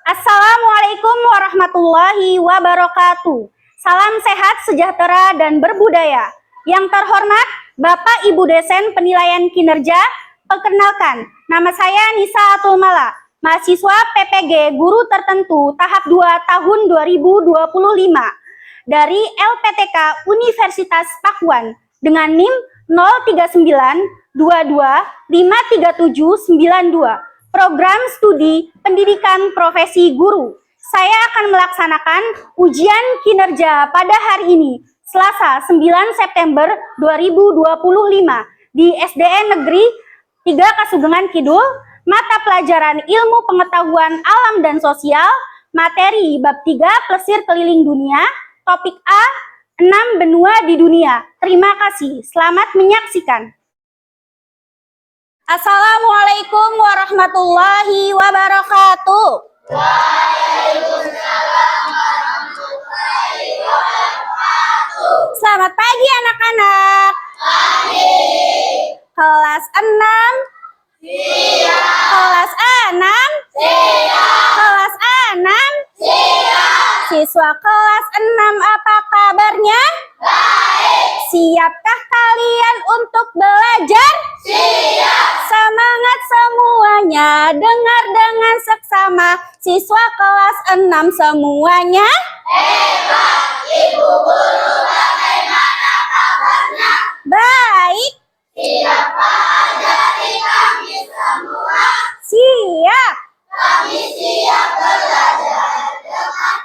Assalamualaikum warahmatullahi wabarakatuh. Salam sehat, sejahtera, dan berbudaya. Yang terhormat, Bapak Ibu Dosen Penilaian Kinerja, perkenalkan, nama saya Nisa Atul Mala, mahasiswa PPG Guru Tertentu tahap 2 tahun 2025 dari LPTK Universitas Pakuan dengan NIM 03922537792. Program Studi Pendidikan Profesi Guru. Saya akan melaksanakan ujian kinerja pada hari ini, Selasa 9 September 2025 di SDN Negeri 3 Kasugengan Kidul, mata pelajaran Ilmu Pengetahuan Alam dan Sosial, materi bab 3 Plesir Keliling Dunia, topik A, 6 benua di dunia. Terima kasih, selamat menyaksikan. Assalamualaikum warahmatullahi wabarakatuh. Waalaikumsalam warahmatullahi wabarakatuh. Selamat pagi anak-anak. Pagi. Kelas 6. Siap. Kelas 6. Siap. Kelas 6. Siap. Siswa kelas 6, apa kabarnya? Baik. Siapkah kalian untuk belajar? Siap. Semangat semuanya, dengar dengan seksama. Siswa kelas 6 semuanya. Hebat. Ibu guru bagaimana kabarnya? Baik. Siapa ajari kami semua? Siap. Kami siap belajar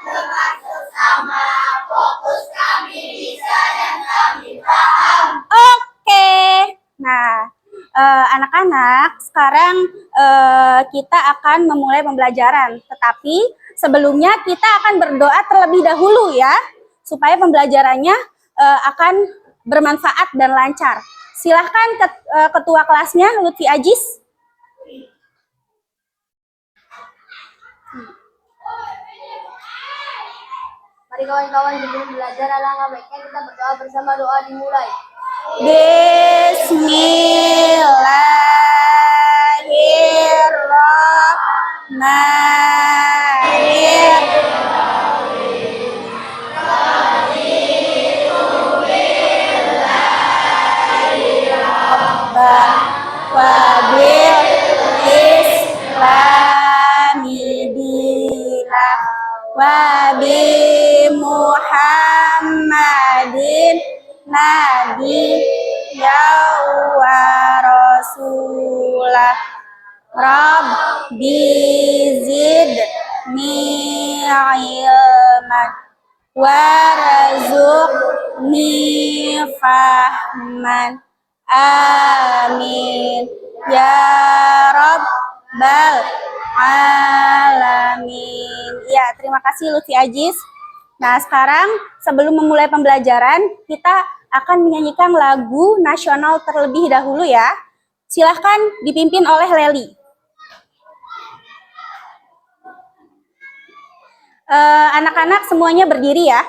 dengan sesama. Fokus kami bisa dan kami paham. Oke. Nah, anak-anak, sekarang kita akan memulai pembelajaran. Tetapi sebelumnya kita akan berdoa terlebih dahulu ya, supaya pembelajarannya akan bermanfaat dan lancar. Silahkan ketua kelasnya, Lutfi Ajis. Mari kawan-kawan, sebelum belajar alangkah baiknya kita berdoa bersama. Doa dimulai. Bismillahirrahmanirrahim. Wabil Islami dina wabi Muhammadin nabi wa rasulah Rabbi zidni ilman warzuqni fahman. Amin ya rabbal alamin. Ya, terima kasih Lutfi Ajis. Nah, sekarang sebelum memulai pembelajaran, kita akan menyanyikan lagu nasional terlebih dahulu ya. Silahkan dipimpin oleh Leli. Anak-anak semuanya berdiri ya.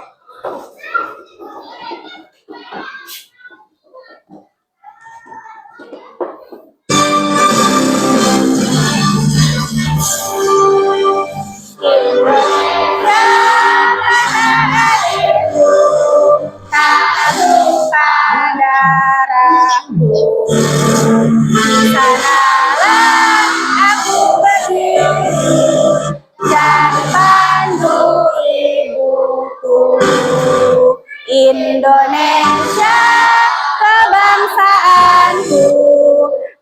Indonesia kebangsaanku,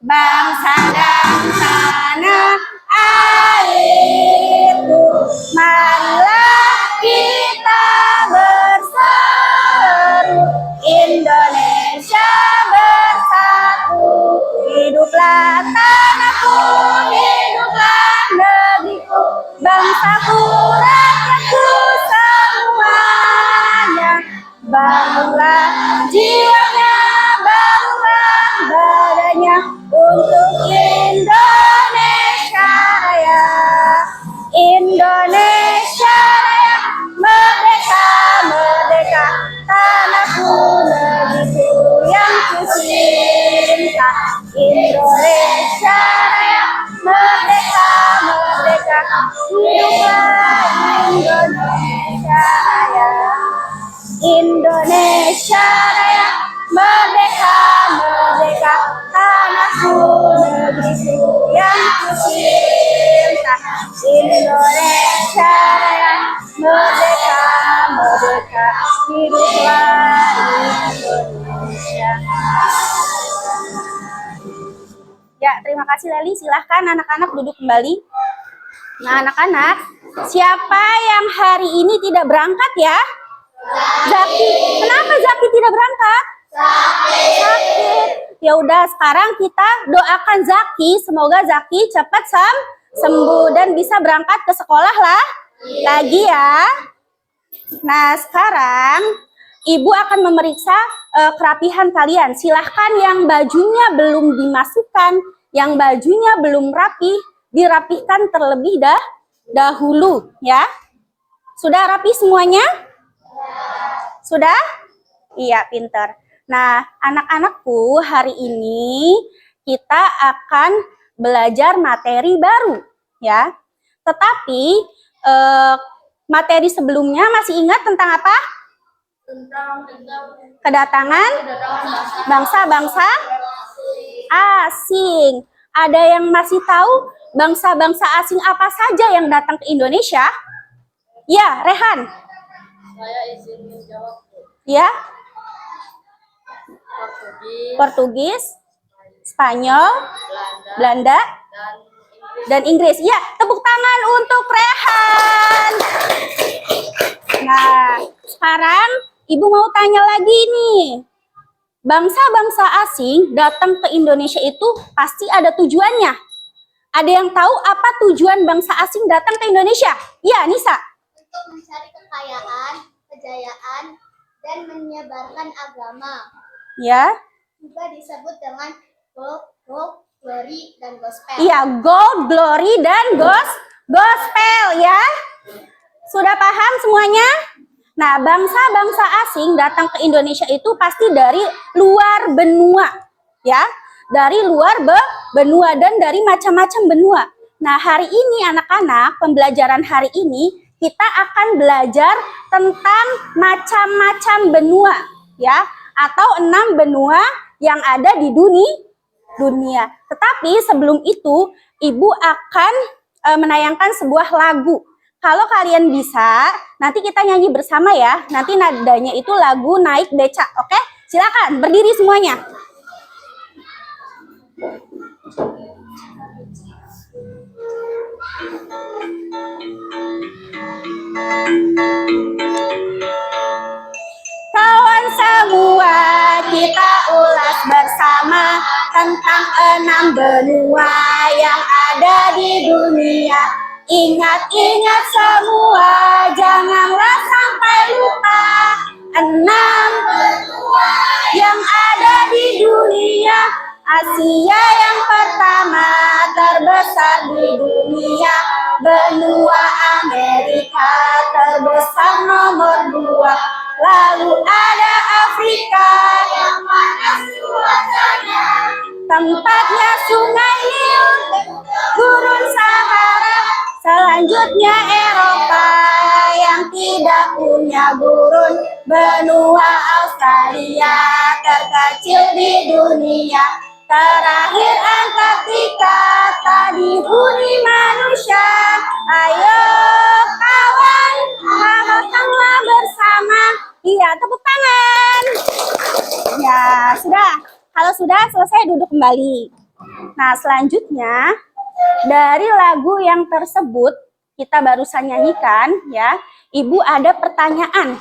bangsa dan tanah airku. Marilah kita berseru, Indonesia bersatu. Hiduplah tanahku, hiduplah negeriku, bangsaku, rakyatku semuanya. Bangunlah jiwanya, bangunlah badannya untuk Indonesia Raya. Indonesia Raya, merdeka, merdeka, tanahku, negeriku yang kucinta. Indonesia Raya, merdeka, merdeka, hiduplah Indonesia Raya. Indonesia Raya, merdeka, merdeka, tanahku, negeriku yang kucinta. Indonesia Raya, merdeka, merdeka, hiduplah Indonesia. Ya, terima kasih Leli. Silahkan anak-anak duduk kembali. Nah, anak-anak, siapa yang hari ini tidak berangkat ya? Zaki. Kenapa Zaki tidak berangkat? Sakit. Ya udah, sekarang kita doakan Zaki, semoga Zaki cepat sembuh dan bisa berangkat ke sekolah lah lagi ya. Nah, sekarang Ibu akan memeriksa kerapihan kalian. Silahkan yang bajunya belum dimasukkan, yang bajunya belum rapi, dirapihkan terlebih dahulu ya. Sudah rapi semuanya? Sudah? Iya, pinter. Nah, anak-anakku, hari ini kita akan belajar materi baru ya. Tetapi materi sebelumnya masih ingat tentang apa? Kedatangan bangsa-bangsa asing. Ada yang masih tahu bangsa-bangsa asing apa saja yang datang ke Indonesia? Ya, Rehan. Saya izin menjawab. Ya. Portugis, Spanyol, Belanda, dan Inggris. Ya, tepuk tangan untuk Rehan. Nah, sekarang Ibu mau tanya lagi nih. Bangsa-bangsa asing datang ke Indonesia itu pasti ada tujuannya. Ada yang tahu apa tujuan bangsa asing datang ke Indonesia? Ya, Nisa. Untuk mencari kekayaan, kejayaan, dan menyebarkan agama. Ya. Juga disebut dengan gold, glory, dan gospel. Iya, gold, glory, dan gospel ya. Sudah paham semuanya? Nah, bangsa-bangsa asing datang ke Indonesia itu pasti dari luar benua, ya. Dari luar benua dan dari macam-macam benua. Nah, hari ini anak-anak, pembelajaran hari ini kita akan belajar tentang macam-macam benua, ya, atau 6 benua yang ada di dunia. Tetapi sebelum itu, Ibu akan menayangkan sebuah lagu. Kalau kalian bisa, nanti kita nyanyi bersama ya. Nanti nadanya itu lagu Naik Beca, oke? Silakan berdiri semuanya. Kawan semua, kita ulas bersama tentang 6 benua yang ada di dunia. Ingat-ingat semua, janganlah sampai lupa 6 benua yang ada di dunia. Asia yang pertama terbesar di dunia. Benua Amerika terbesar nomor 2. Lalu ada Afrika yang panas cuacanya. Tempatnya Sungai Nil, Gurun Sahara. Selanjutnya Eropa yang tidak punya gurun. Benua Australia terkecil di dunia. Terakhir Antartika, tadi huni manusia. Ayo kawan, datanglah bersama. Iya, tepuk tangan. Ya, sudah. Kalau sudah selesai, duduk kembali. Nah, selanjutnya dari lagu yang tersebut kita barusan nyanyikan, ya, Ibu ada pertanyaan,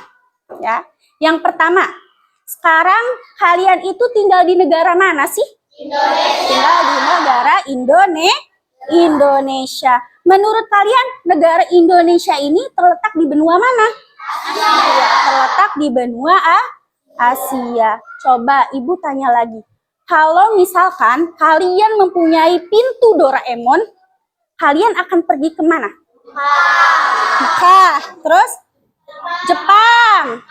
ya. Yang pertama, sekarang kalian itu tinggal di negara mana sih? Indonesia. Tinggal di negara Indonesia. Menurut kalian negara Indonesia ini terletak di benua mana? Asia. Ya, terletak di benua Asia. Coba Ibu tanya lagi. Kalau misalkan kalian mempunyai pintu Doraemon, kalian akan pergi kemana? Mekah. Terus? Jepang.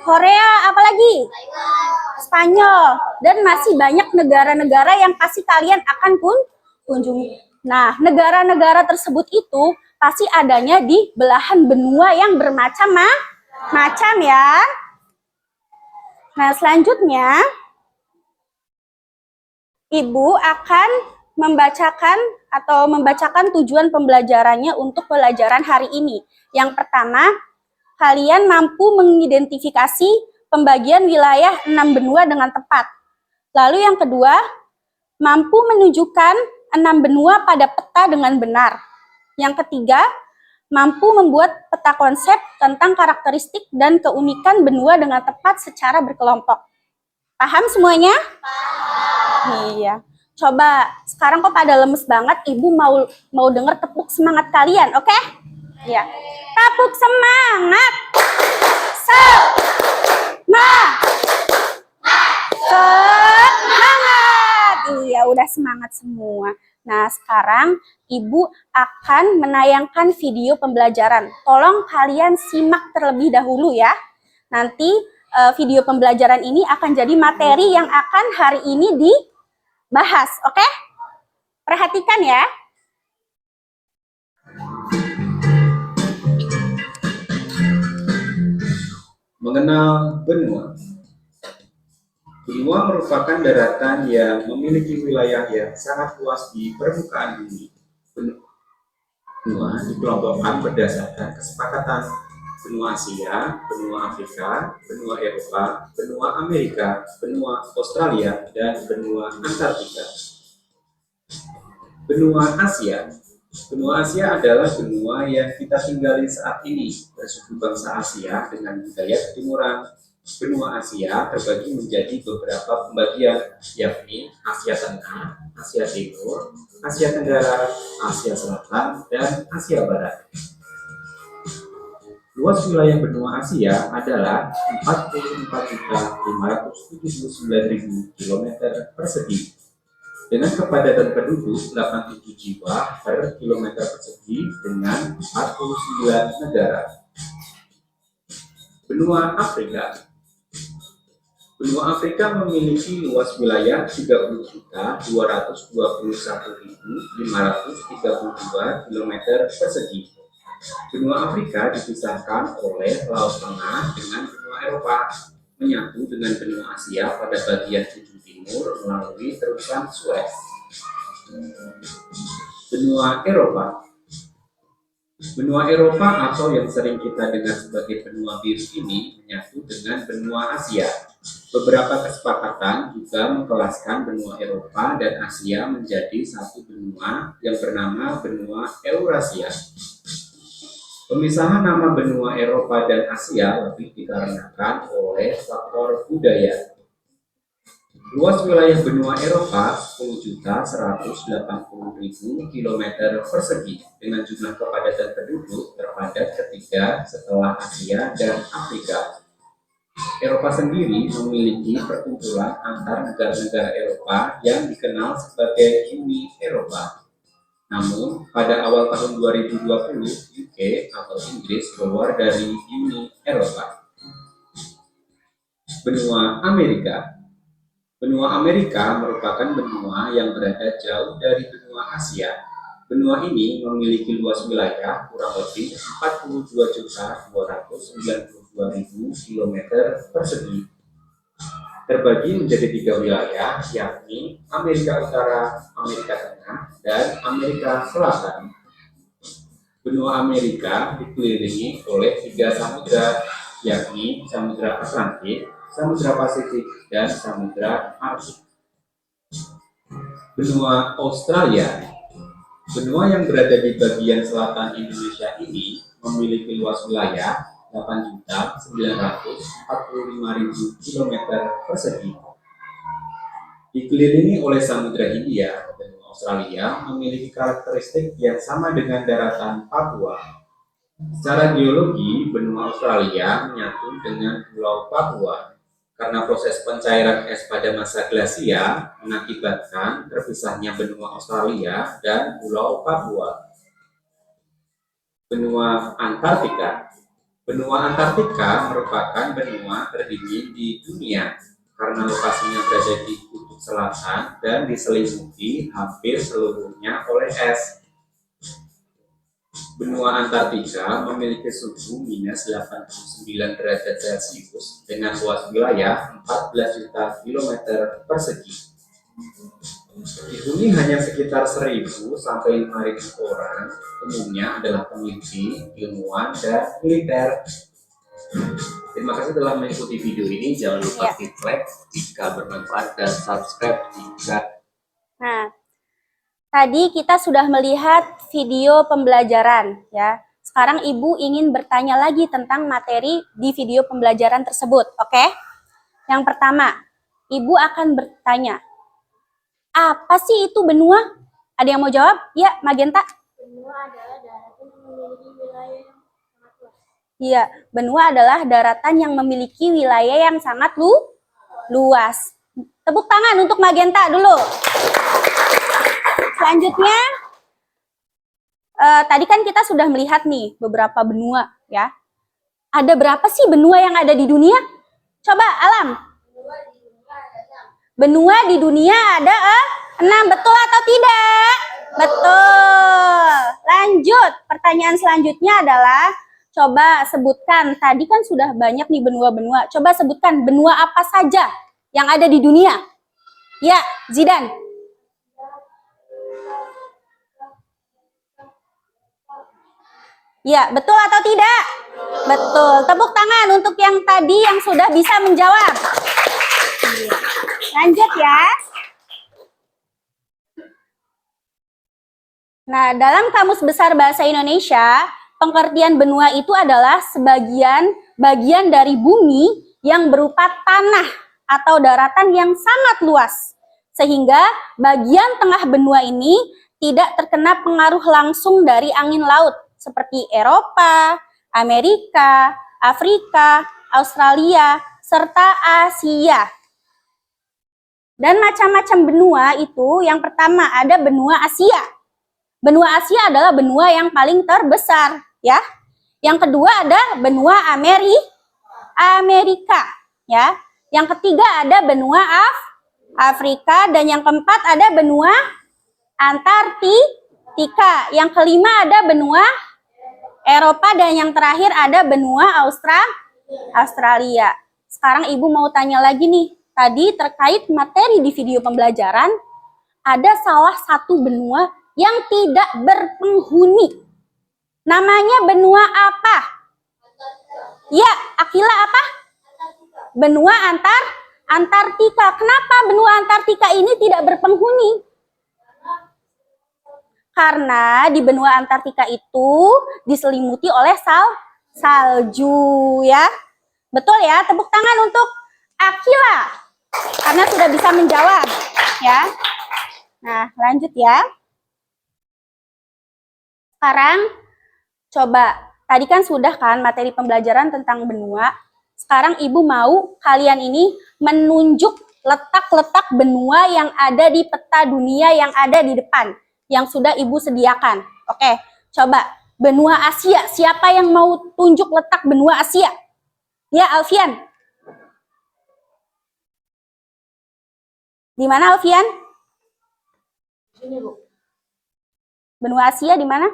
Korea. Apalagi? Spanyol. Dan masih banyak negara-negara yang pasti kalian akan kunjungi. Nah, negara-negara tersebut itu pasti adanya di belahan benua yang bermacam-macam ya. Nah, selanjutnya Ibu akan membacakan tujuan pembelajarannya untuk pelajaran hari ini. Yang pertama, kalian mampu mengidentifikasi pembagian wilayah 6 benua dengan tepat. Lalu yang kedua, mampu menunjukkan 6 benua pada peta dengan benar. Yang ketiga, mampu membuat peta konsep tentang karakteristik dan keunikan benua dengan tepat secara berkelompok. Paham semuanya? Iya. Coba, sekarang kok pada lemes banget, Ibu mau denger tepuk semangat kalian, oke? Iya. Tepuk semangat. Semangat. Iya, udah semangat semua. Nah, sekarang Ibu akan menayangkan video pembelajaran. Tolong kalian simak terlebih dahulu ya. Nanti video pembelajaran ini akan jadi materi yang akan hari ini dibahas, oke? Perhatikan ya. Mengenal benua. Benua merupakan daratan yang memiliki wilayah yang sangat luas di permukaan bumi. Benua dikelompokkan berdasarkan kesepakatan benua Asia, benua Afrika, benua Eropa, benua Amerika, benua Australia, dan benua Antartika. Benua Asia. Benua Asia adalah benua yang kita tinggali saat ini, bersuku bangsa Asia dengan budaya ketimuran. Benua Asia terbagi menjadi beberapa pembagian, yakni Asia Tengah, Asia Timur, Asia Tenggara, Asia Selatan, dan Asia Barat. Luas wilayah benua Asia adalah 44.579.000 km persegi, dengan kepadatan penduduk 87 jiwa per kilometer persegi dengan 49 negara. Benua Afrika. Benua Afrika memiliki luas wilayah 30.221.532 km persegi. Benua Afrika dipisahkan oleh Laut Tengah dengan benua Eropa, menyatu dengan benua Asia pada bagian ujung timur melalui terusan Suez. Benua Eropa. Benua Eropa atau yang sering kita dengar sebagai benua biru ini menyatu dengan benua Asia. Beberapa kesepakatan juga mengkelaskan benua Eropa dan Asia menjadi satu benua yang bernama benua Eurasia. Pemisahan nama benua Eropa dan Asia lebih dikarenakan oleh faktor budaya. Luas wilayah benua Eropa 10.180.000 km persegi dengan jumlah kepadatan penduduk terpadat ketiga setelah Asia dan Afrika. Eropa sendiri memiliki perkumpulan antar negara-negara Eropa yang dikenal sebagai Uni Eropa. Namun, pada awal tahun 2020, UK atau Inggris keluar dari Uni Eropa. Benua Amerika. Benua Amerika merupakan benua yang berada jauh dari benua Asia. Benua ini memiliki luas wilayah kurang lebih 42.292.000 km persegi. Terbagi menjadi 3 wilayah, yakni Amerika Utara, Amerika Tengah, dan Amerika Selatan. Benua Amerika dikelilingi oleh 3 samudra, yakni Samudra Atlantik, Samudra Pasifik, dan Samudra Arktik. Benua Australia. Benua yang berada di bagian selatan Indonesia ini memiliki luas wilayah 8.945.000 km persegi. Dikelilingi oleh Samudra Hindia, benua Australia memiliki karakteristik yang sama dengan daratan Papua. Secara geologi, benua Australia menyatu dengan Pulau Papua karena proses pencairan es pada masa glasial mengakibatkan terpisahnya benua Australia dan Pulau Papua. Benua Antartika. Benua Antartika merupakan benua terdingin di dunia karena lokasinya berada di kutub kutub selatan dan diselimuti hampir seluruhnya oleh es. Benua Antartika memiliki suhu minus 89 derajat Celcius dengan luas wilayah 14 juta kilometer persegi. Dihuni hanya sekitar 1.000 sampai 5.000 orang, umumnya adalah peneliti, ilmuwan, dan militer. Terima kasih telah mengikuti video ini. Jangan lupa klik like jika bermanfaat dan subscribe jika. Nah, tadi kita sudah melihat video pembelajaran ya. Sekarang Ibu ingin bertanya lagi tentang materi di video pembelajaran tersebut, oke? Yang pertama, Ibu akan bertanya, apa sih itu benua? Ada yang mau jawab? Ya, Magenta. Benua adalah daratan yang memiliki wilayah yang sangat luas. Iya, benua adalah daratan yang memiliki wilayah yang sangat luas. Tepuk tangan untuk Magenta dulu. Selanjutnya, tadi kan kita sudah melihat nih beberapa benua ya. Ada berapa sih benua yang ada di dunia? Coba Alam. Benua di dunia ada 6, betul atau tidak? Betul. Lanjut, pertanyaan selanjutnya adalah, coba sebutkan, tadi kan sudah banyak nih benua-benua. Coba sebutkan benua apa saja yang ada di dunia. Ya, Zidan. Ya, betul atau tidak? Betul. Tepuk tangan untuk yang tadi yang sudah bisa menjawab. Lanjut ya. Nah, dalam Kamus Besar Bahasa Indonesia, pengertian benua itu adalah bagian dari bumi yang berupa tanah atau daratan yang sangat luas. Sehingga bagian tengah benua ini tidak terkena pengaruh langsung dari angin laut seperti Eropa, Amerika, Afrika, Australia, serta Asia. Dan macam-macam benua itu, yang pertama ada benua Asia. Benua Asia adalah benua yang paling terbesar, ya. Yang kedua ada benua Amerika, ya. Yang ketiga ada benua Afrika, dan yang keempat ada benua Antartika. Yang kelima ada benua Eropa, dan yang terakhir ada benua Australia. Sekarang Ibu mau tanya lagi nih. Tadi terkait materi di video pembelajaran, ada salah satu benua yang tidak berpenghuni. Namanya benua apa? Ya, Akila apa? Benua Antartika. Kenapa benua Antartika ini tidak berpenghuni? Karena di benua Antartika itu diselimuti oleh salju ya. Betul ya, tepuk tangan untuk Akila. Karena sudah bisa menjawab ya. Nah, lanjut ya. Sekarang coba, tadi kan sudah kan materi pembelajaran tentang benua. Sekarang Ibu mau kalian ini menunjuk letak-letak benua yang ada di peta dunia yang ada di depan, yang sudah Ibu sediakan. Oke, coba benua Asia. Siapa yang mau tunjuk letak benua Asia? Ya, Alfian. Di mana, Alfian? Sini, Bu. Benua Asia di mana?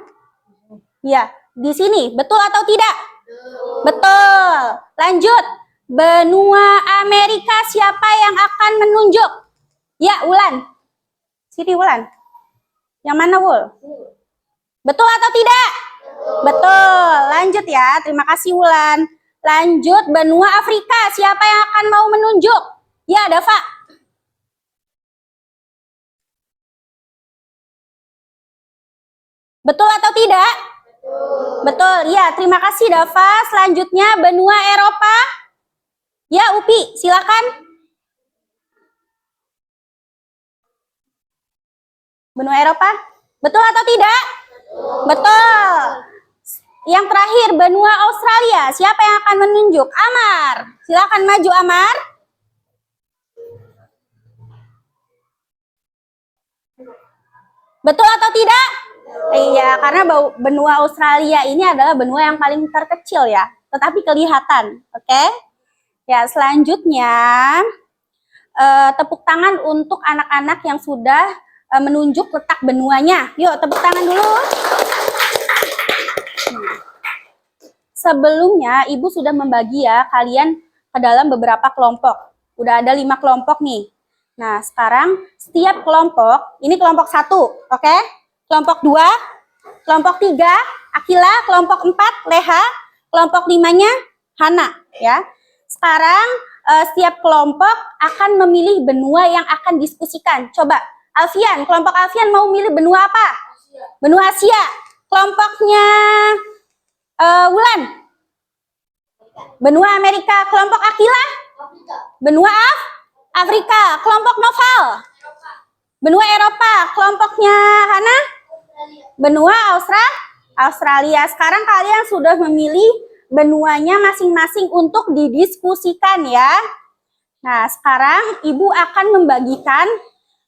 Ya, di sini. Betul atau tidak? Betul. Lanjut. Benua Amerika, siapa yang akan menunjuk? Ya, Wulan. Sini, Wulan. Yang mana, Wul? Betul atau tidak? Betul. Lanjut ya. Terima kasih, Wulan. Lanjut, benua Afrika, siapa yang akan mau menunjuk? Ya, Dava. Betul atau tidak? Betul. Ya, terima kasih Dava. Selanjutnya benua Eropa. Ya, Upi, silakan. Benua Eropa. Betul atau tidak? Betul. Yang terakhir benua Australia. Siapa yang akan menunjuk? Amar. Silakan maju, Amar. Betul atau tidak? Iya, karena benua Australia ini adalah benua yang paling terkecil ya, tetapi kelihatan. Oke? Ya, selanjutnya tepuk tangan untuk anak-anak yang sudah menunjuk letak benuanya. Yuk, tepuk tangan dulu. Sebelumnya, Ibu sudah membagi ya kalian ke dalam beberapa kelompok. Udah ada 5 kelompok nih. Nah, sekarang setiap kelompok, ini kelompok 1, oke? Kelompok 2, kelompok 3, Akila, kelompok 4, Leha, kelompok 5-nya, Hana, ya. Sekarang setiap kelompok akan memilih benua yang akan diskusikan. Coba, Alfian, kelompok Alfian mau milih benua apa? Benua Asia. Kelompoknya Wulan, benua Amerika. Kelompok Akila, benua Afrika. Kelompok Noval, benua Eropa. Kelompoknya Hana, benua Australia. Sekarang kalian sudah memilih benuanya masing-masing untuk didiskusikan ya. Nah, sekarang Ibu akan membagikan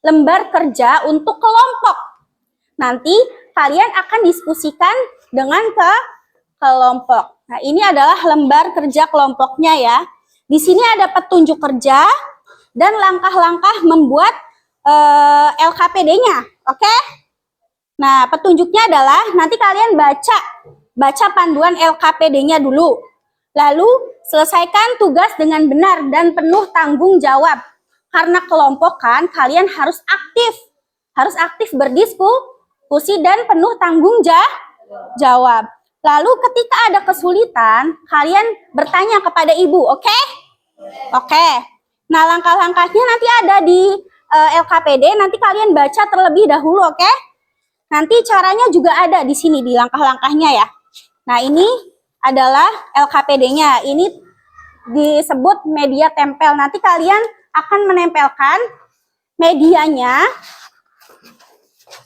lembar kerja untuk kelompok. Nanti kalian akan diskusikan dengan kelompok. Nah, ini adalah lembar kerja kelompoknya ya. Di sini ada petunjuk kerja dan langkah-langkah membuat LKPD-nya. Oke? Nah, petunjuknya adalah nanti kalian baca panduan LKPD-nya dulu. Lalu selesaikan tugas dengan benar dan penuh tanggung jawab. Karena kelompok kan kalian harus aktif berdiskusi dan penuh tanggung jawab. Lalu ketika ada kesulitan, kalian bertanya kepada Ibu, oke? Oke. Nah, langkah-langkahnya nanti ada di LKPD, nanti kalian baca terlebih dahulu, oke? Nanti caranya juga ada di sini di langkah-langkahnya ya. Nah, ini adalah LKPD-nya. Ini disebut media tempel. Nanti kalian akan menempelkan medianya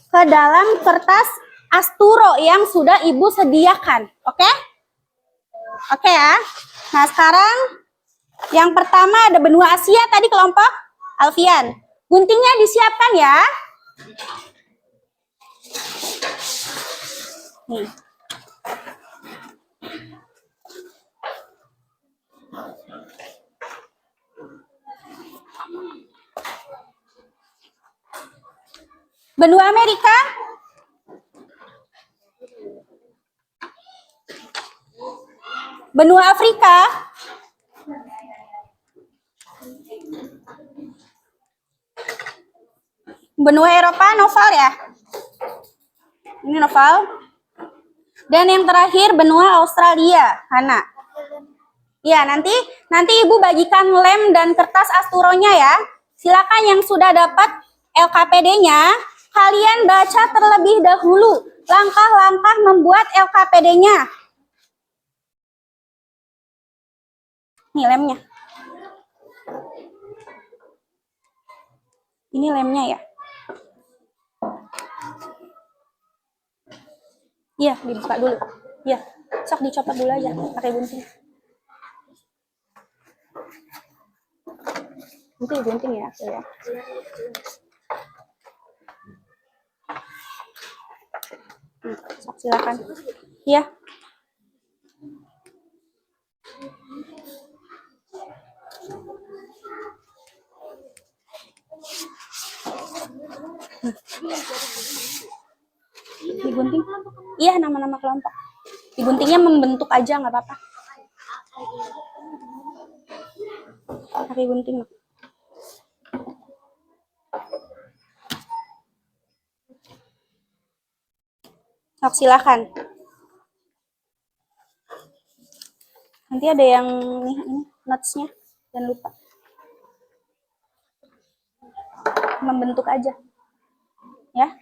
ke dalam kertas asturo yang sudah Ibu sediakan. Oke? Oke ya. Nah, sekarang yang pertama ada benua Asia tadi kelompok Alfian. Guntingnya disiapkan ya. Nih. Benua Amerika, benua Afrika, benua Eropa, Noval ya. Ini Noval. Dan yang terakhir benua Australia, Hana. Ya, nanti Ibu bagikan lem dan kertas asturonya ya. Silakan yang sudah dapat LKPD-nya, kalian baca terlebih dahulu langkah-langkah membuat LKPD-nya. Nih lemnya. Ini lemnya ya. Iya, dibuka dulu. Iya, sok dicopot dulu aja pakai gunting. Nanti gunting ya, ya. Sok silakan. Iya. Digunting. Iya, nama-nama kelompok. Diguntingnya membentuk aja, nggak apa-apa. Pakai gunting. Sok silakan. Nanti ada yang ini notes-nya, jangan lupa. Membentuk aja. Ya.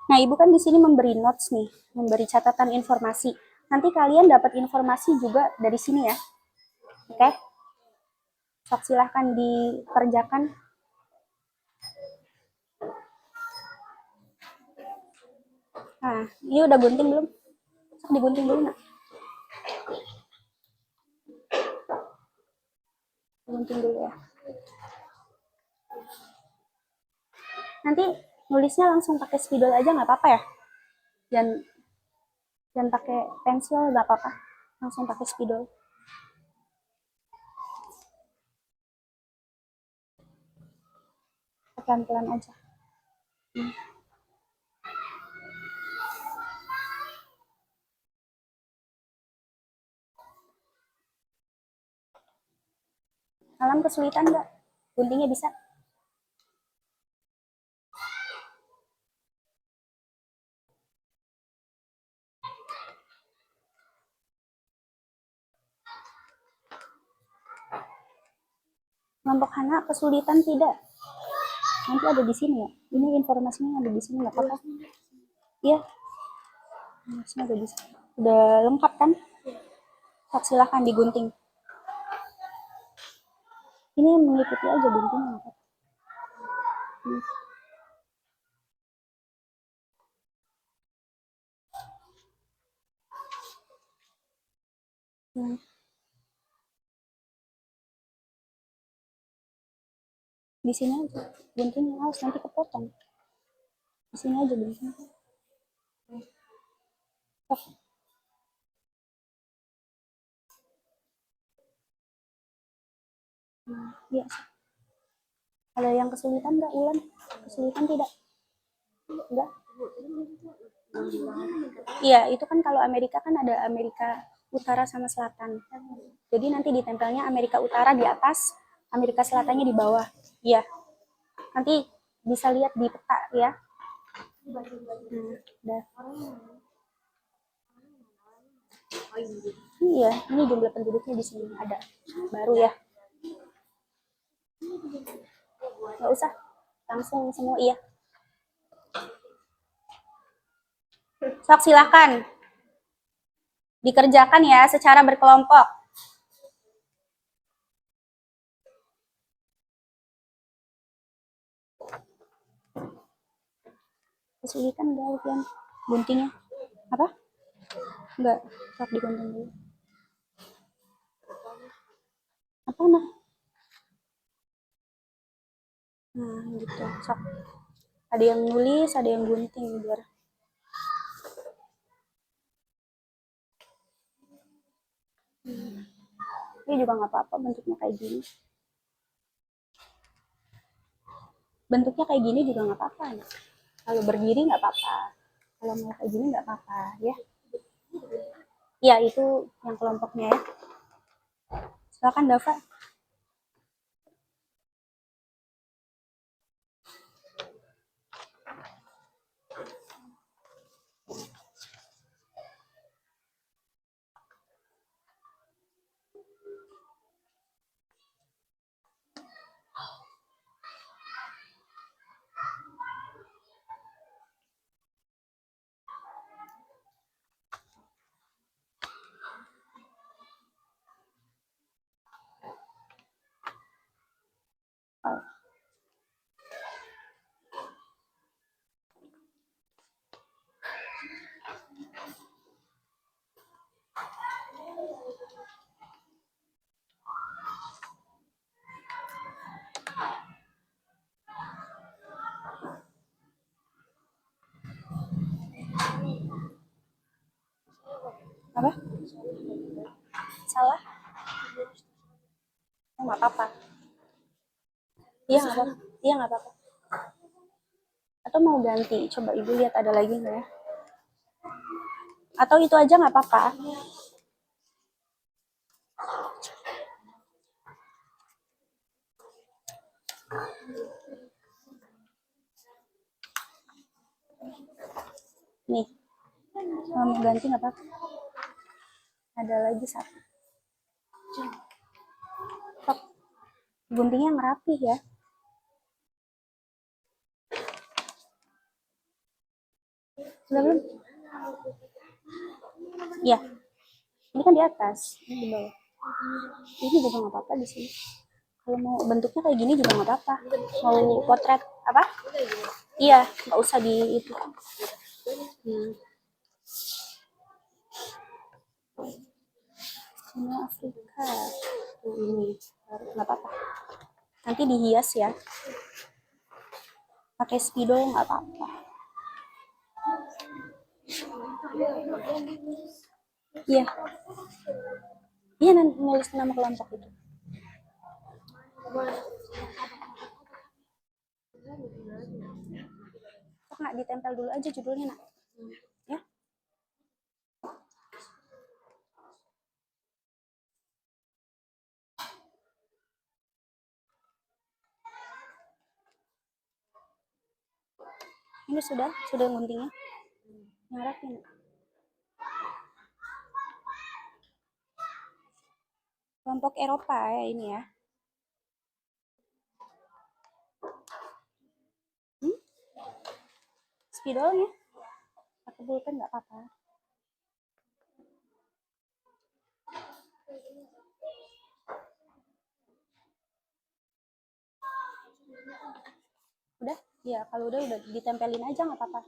Nah, Ibu kan di sini memberi notes nih, memberi catatan informasi. Nanti kalian dapat informasi juga dari sini ya. Oke? Sok silahkan dikerjakan. Nah, ini udah gunting belum? Sok digunting dulu, nak. gunting dulu ya. Nanti nulisnya langsung pakai spidol aja nggak apa-apa ya? Jangan pakai pensil nggak apa-apa, langsung pakai spidol. Pelan-pelan aja. Alam kesulitan nggak? Guntingnya bisa? Kelompok Hana kesulitan tidak? Nanti ada di sini ya. Ini informasinya ada di sini nggak apa-apa? Iya. Informasinya ada di sini. Udah lengkap kan? Silahkan digunting. Ini mengikuti aja guntingnya nggak apa-apa. Di sini aja guntingnya, harus nanti kepotong. Di sini aja guntingnya. Iya. Ada yang kesulitan nggak, Ulan? Kesulitan tidak? Enggak? Iya, itu kan kalau Amerika kan ada Amerika Utara sama Selatan. Jadi nanti ditempelnya Amerika Utara di atas, Amerika Selatannya di bawah. Iya. Nanti bisa lihat di peta ya. Udah. Iya, ini jumlah penduduknya di sini ada. Baru ya. Nggak usah. Langsung semua iya. Sok silakan. Dikerjakan ya secara berkelompok. Kesulitan nggak Alfian? Guntingnya? Apa? Enggak, sok digunting dulu. Apa nah? Nah, gitu. Sok. Ada yang nulis, ada yang gunting biar. Ini juga nggak apa-apa bentuknya kayak gini. Bentuknya kayak gini juga nggak apa-apa. Kalau berdiri nggak apa-apa. Kalau mau kayak gini nggak apa-apa ya. Ya itu yang kelompoknya ya. Silakan Dava. Apa? Salah? Oh, nggak apa-apa. Iya nggak apa-apa. Iya nggak apa-apa. Atau mau ganti? Coba ibu lihat ada lagi nggak ya? Atau itu aja nggak apa-apa. Nih, mau ganti nggak apa-apa. Ada lagi satu. Sok. Guntingnya yang rapih ya. Sudah belum? Iya. Ini kan di atas, ini di bawah. Ini juga nggak apa-apa di sini. Kalau mau bentuknya kayak gini juga nggak apa-apa. Mau potret apa? Iya, nggak usah di itu. Semua Afrika. Tuh ini. nggak apa-apa. Nanti dihias ya. Pakai spidol nggak apa-apa. Iya. Iya, nulis nama kelompok itu. Kok nggak ditempel dulu aja judulnya, nak? Ya. Ini sudah guntingnya. Nyaratin. Kelompok Eropa ya ini ya. Spidolnya. Pakai pulpen nggak apa-apa. Udah? Ya, kalau udah ditempelin aja nggak apa-apa.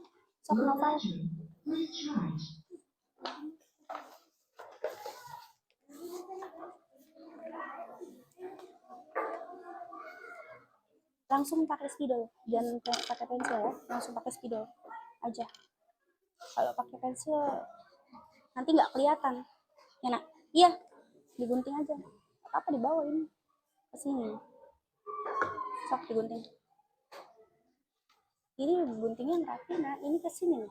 Sok novel. Langsung pakai spidol, jangan pakai pensil ya, langsung pakai spidol aja. Kalau pakai pensil nanti nggak kelihatan ya, nak. Iya, digunting aja, apa dibawa ini ke sini, sok digunting. Ini guntingnya rapi, nah ini ke sini.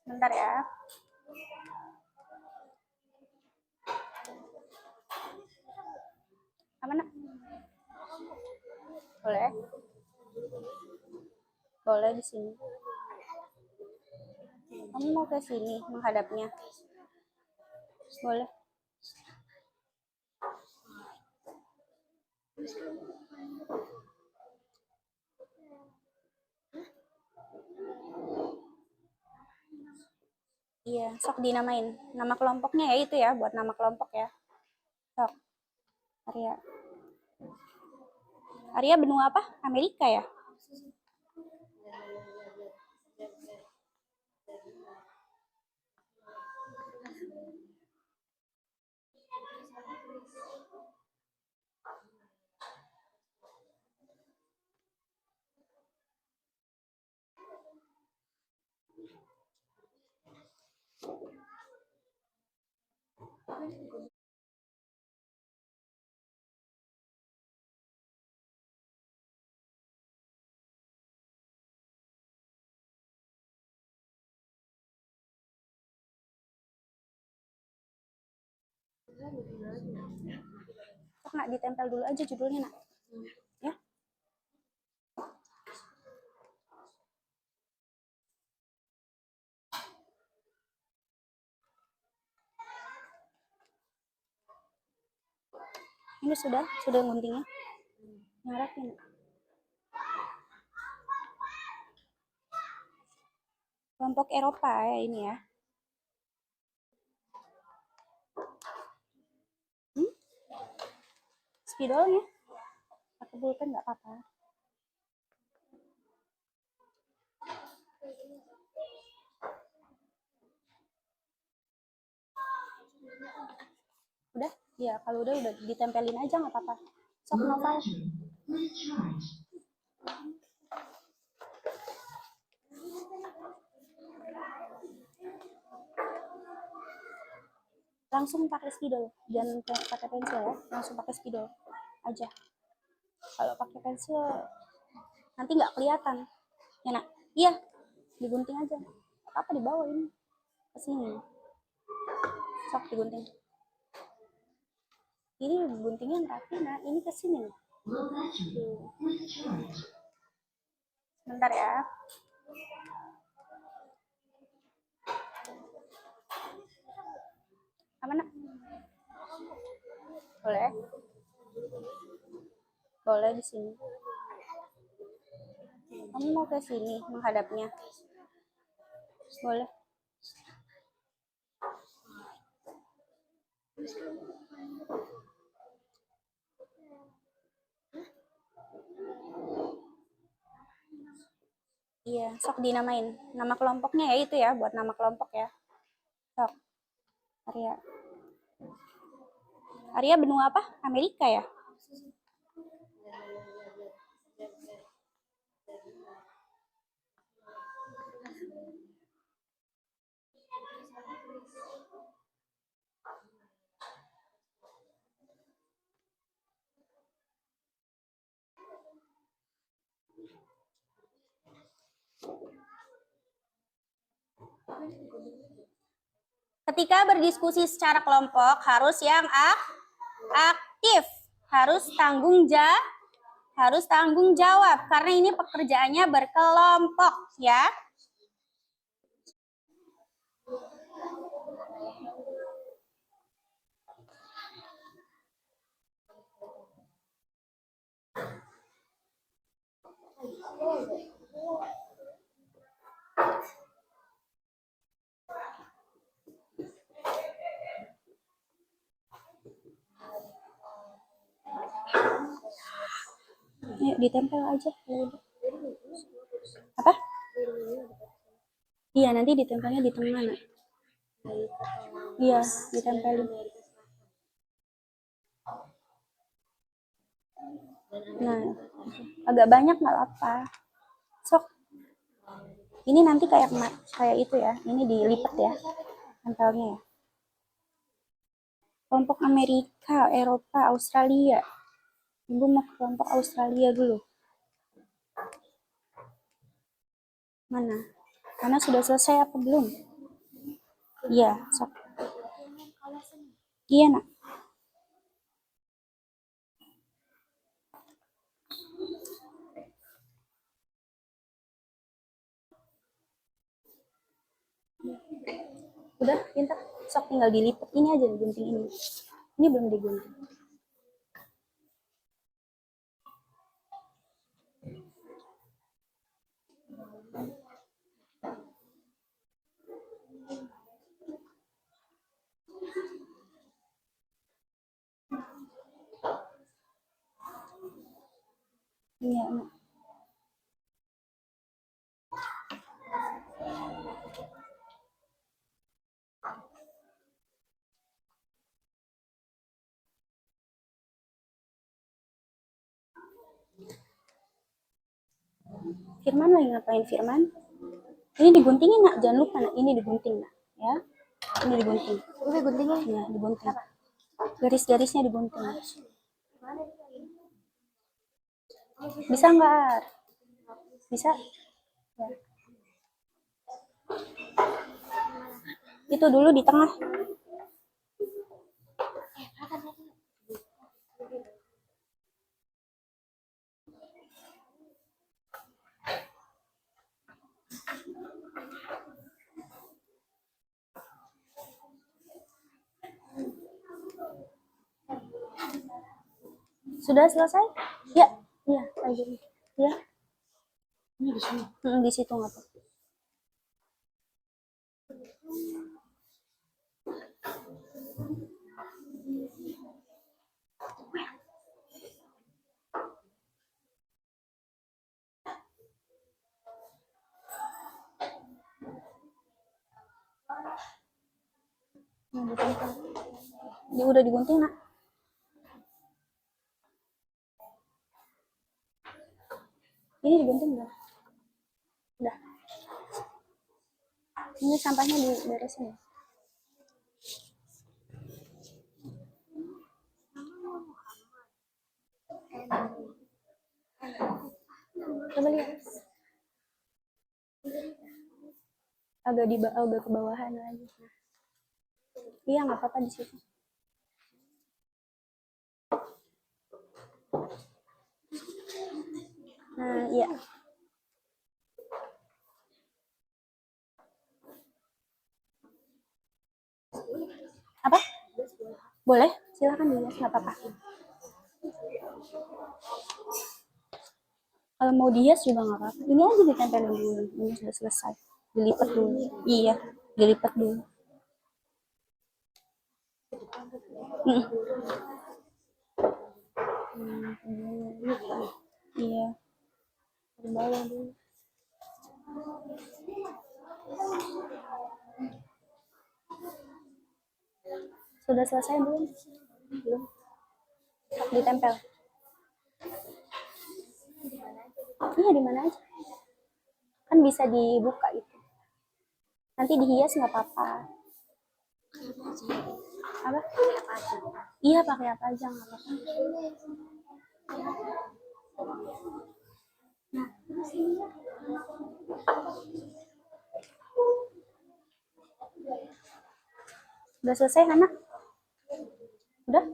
Bentar ya. Apa, nak? Boleh? Boleh di sini. Kamu mau ke sini menghadapnya? Boleh. Iya, sok dinamain. Nama kelompoknya ya itu ya, buat nama kelompok ya. Sok. Arya. Arya benua apa? Amerika ya? Kok nggak ditempel dulu aja judulnya, nak? Ya. Ini sudah guntingnya. Nyaratin. Kelompok Eropa ya ini ya. Spidolnya. Pakai pulpen nggak apa-apa. Udah? Ya, kalau udah ditempelin aja nggak apa-apa. Sok novel. Langsung pakai spidol, jangan pakai pensil ya, langsung pakai spidol aja. Kalau pakai pensil nanti nggak kelihatan ya, nak. Iya, digunting aja, apa dibawa ini ke sini, sok digunting. Ini guntingnya rapi, nah ini ke sini. Bentar ya. Apa, nak? Boleh? Boleh di sini. Kamu mau ke sini menghadapnya? Boleh. Iya, sok dinamain. Nama kelompoknya ya itu ya, buat nama kelompok ya. Sok. Arya. Area benua apa? Amerika ya? Ketika berdiskusi secara kelompok harus yang aktif, harus tanggung jawab karena ini pekerjaannya berkelompok ya. Yuk, ditempel aja. Apa? Iya, nanti ditempelnya di tengah, Nak. Iya, ditempelin. Nah, agak banyak nggak apa. Sok. Ini nanti kayak itu ya. Ini dilipat ya, tempelnya ya. Kelompok Amerika, Eropa, Australia. Ibu mau ke kelompok Australia dulu. Mana? Karena sudah selesai apa belum? Iya, sok. Iya, Nak. Udah, pintar. Sok tinggal dilipat. Ini aja digunting ini. Ini belum digunting. Iya, Nak. Firman lagi ngapain, Firman? Ini diguntingin, Nak. Jangan lupa, Nak. Ini digunting, Nak. Ya. Ini digunting. Ini guntingnya? Iya, digunting. Garis-garisnya digunting. Bisa nggak? Bisa? Ya. Itu dulu di tengah. Sudah selesai? Ya, iya, lagi. Ya. Ini di sini. Di situ nggak apa. Ini udah digunting, Nak. Ini digunting udah. Udah. Ini sampahnya diberesin ya. Coba lihat. Agak ke bawahan lagi. Iya, nggak apa-apa di situ. Nah, iya. Apa? Boleh, silakan dilihat, nggak apa-apa. Kalau mau dihias juga nggak apa-apa. Ini aja ditempelin dulu. Ini sudah selesai. Dilipat dulu. Iya, dilipat dulu. Iya. Di bawah dulu. Sudah selesai belum? Belum. Sok ditempel. Iya, di mana aja. Kan bisa dibuka itu. Nanti dihias nggak apa-apa. Apa? Iya, pakai apa aja nggak apa-apa. Udah selesai, Hana? Udah?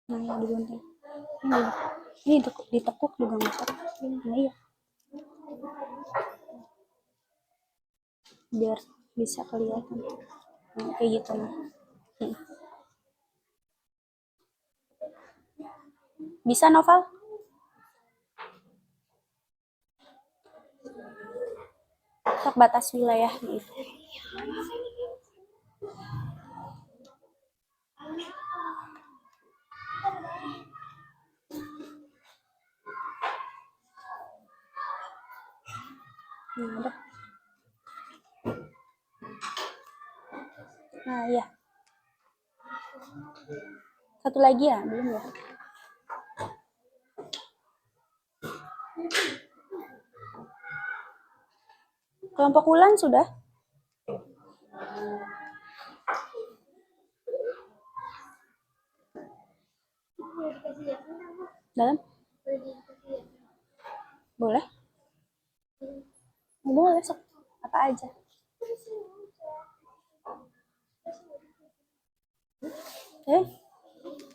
Nah, yang digunting. Ini ditekuk juga nggak apa-apa. Nah, iya. Biar bisa kelihatan. Nah, kayak gitu nah. Bisa, Novel? Sok batas wilayah gitu. Nah, udah. Nah, iya. Satu lagi ya? Belum ya? Kelompok Wulan sudah? Dalam? Boleh? Boleh, sok. Apa aja?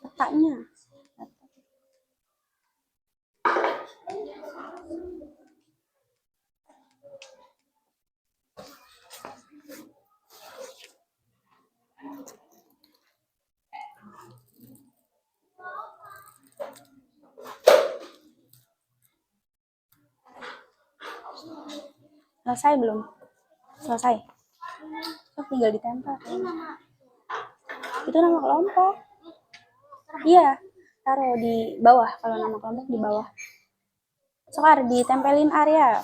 Petanya. Selesai belum? Selesai. Oh, tinggal ditempel. Itu nama kelompok. Iya, taruh di bawah. Kalau nama kelompok di bawah. Sekar ditempelin area.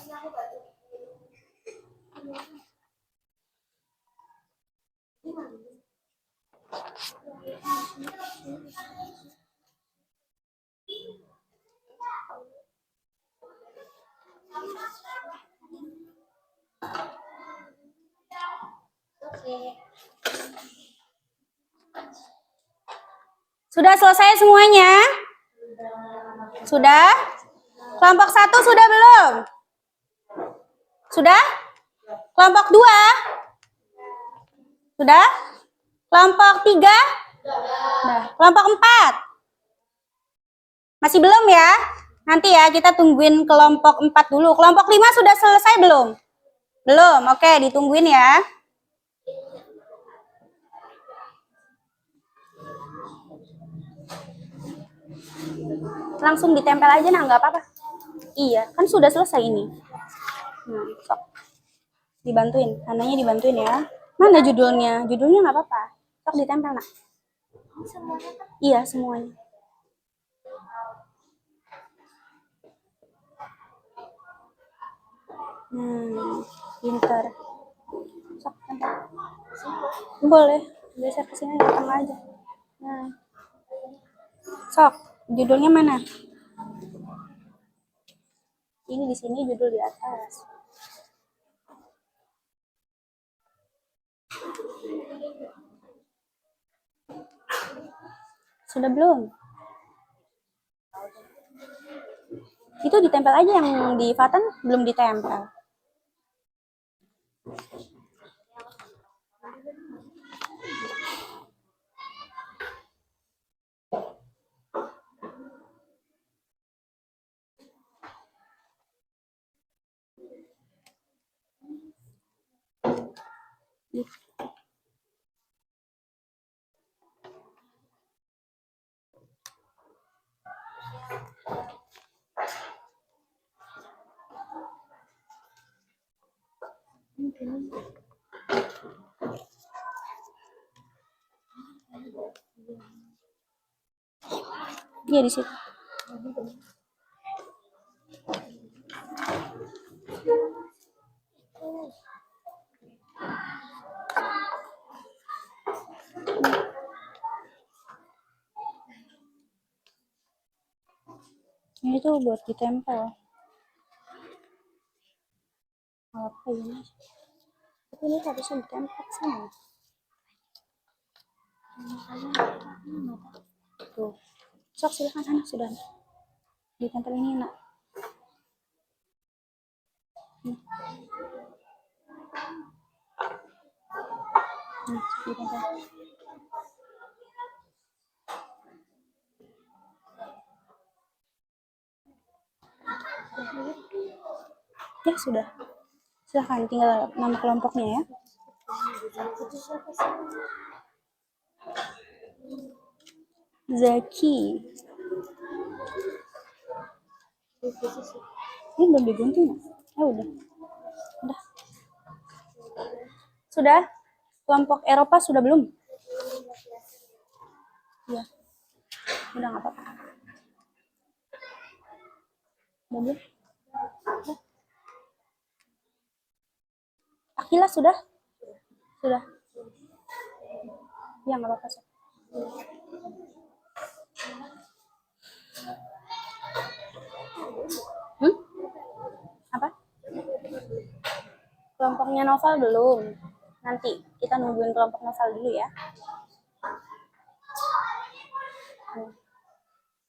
Sudah selesai semuanya? Sudah? Kelompok 1 sudah belum? Sudah? Kelompok 2? Sudah? Kelompok 3? Sudah. Kelompok 4? Masih belum ya? Nanti ya kita tungguin kelompok 4 dulu. Kelompok 5 sudah selesai belum? Belum, oke ditungguin ya. Langsung ditempel aja nah, nggak apa-apa. Iya, kan sudah selesai ini. Nah, sok. Dibantuin, Hananya dibantuin ya. Mana judulnya? Judulnya nggak apa-apa. Sok ditempel nak. Iya, semuanya. Pintar. Sok tempel. Boleh, geser ke sini ke tengah aja. Nah. Sok, judulnya mana? Ini di sini judul di atas. Sudah belum? Itu ditempel aja, yang di Fatan belum ditempel. Iya di situ. Ini tuh buat ditempel. Apa ini? Tapi ini harusnya ditempel sana. Tuh. Sok silakan sana sudah. Ditempel ini nak. Ditempel. Ya sudah. Silahkan tinggal nama kelompoknya ya. Zaki. Ini belum digunting ya? Udah. Udah. Sudah? Kelompok Eropa sudah belum? Iya. Udah nggak apa-apa. Udah belum? Akila sudah? Sudah. Ya nggak apa-apa. Apa? Kelompoknya Novel belum. Nanti kita nungguin kelompok Novel dulu ya.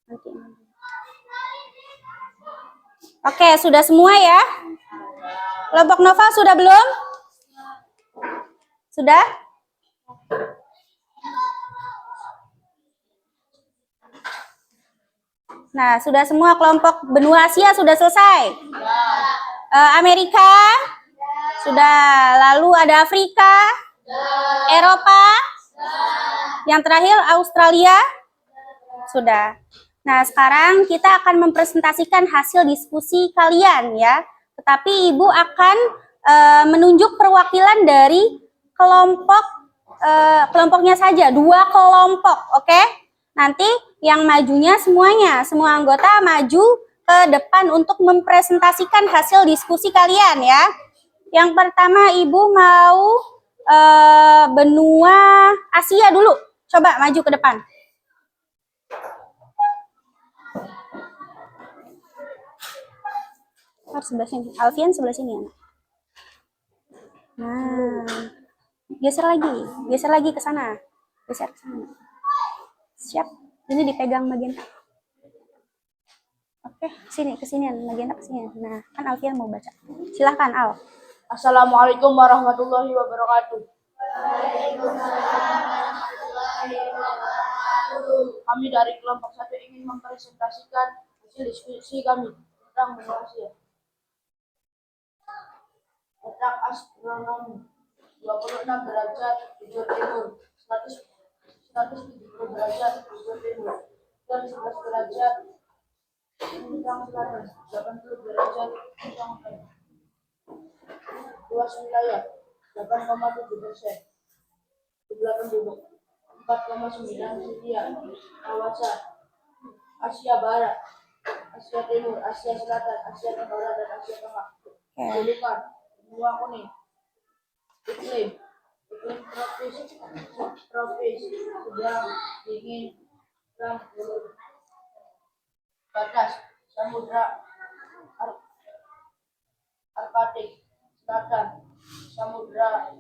Nanti. Oke, sudah semua ya? Kelompok Novel sudah belum? Sudah? Nah, sudah semua kelompok benua Asia sudah selesai? Amerika? Sudah. Lalu ada Afrika? Eropa? Yang terakhir Australia? Sudah. Nah, sekarang kita akan mempresentasikan hasil diskusi kalian ya. Tetapi Ibu akan menunjuk perwakilan dari kelompoknya saja, 2 kelompok, oke? Nanti yang majunya semuanya, semua anggota maju ke depan untuk mempresentasikan hasil diskusi kalian ya. Yang pertama Ibu mau benua Asia dulu. Coba maju ke depan. Harus sebelah sini. Alfian sebelah sini ya. Nah, geser lagi ke sana. Geser ke sana. Siap. Ini dipegang Magenta. Oke, ke sini Magenta ke sini. Nah, kan Alfian mau baca. Silahkan Al. Assalamualaikum warahmatullahi wabarakatuh. Kami dari kelompok 1 ingin mempresentasikan hasil diskusi kami tentang benua Asia. Letak astronomi 26 derajat bujur timur, 170 derajat bujur timur, dan 11 derajat bintang selatan, 80 derajat bintang utara. Luas wilayah 8,7%. Jumlah penduduk 4,9 juta. Kawasan Asia Barat, Asia Timur, Asia Selatan, Asia Tenggara, dan Asia Tengah. Kedudukan benua kuning. Iklim tropis, sedang, dingin, gurun. Batas Samudra Arkatik Selatan, Samudra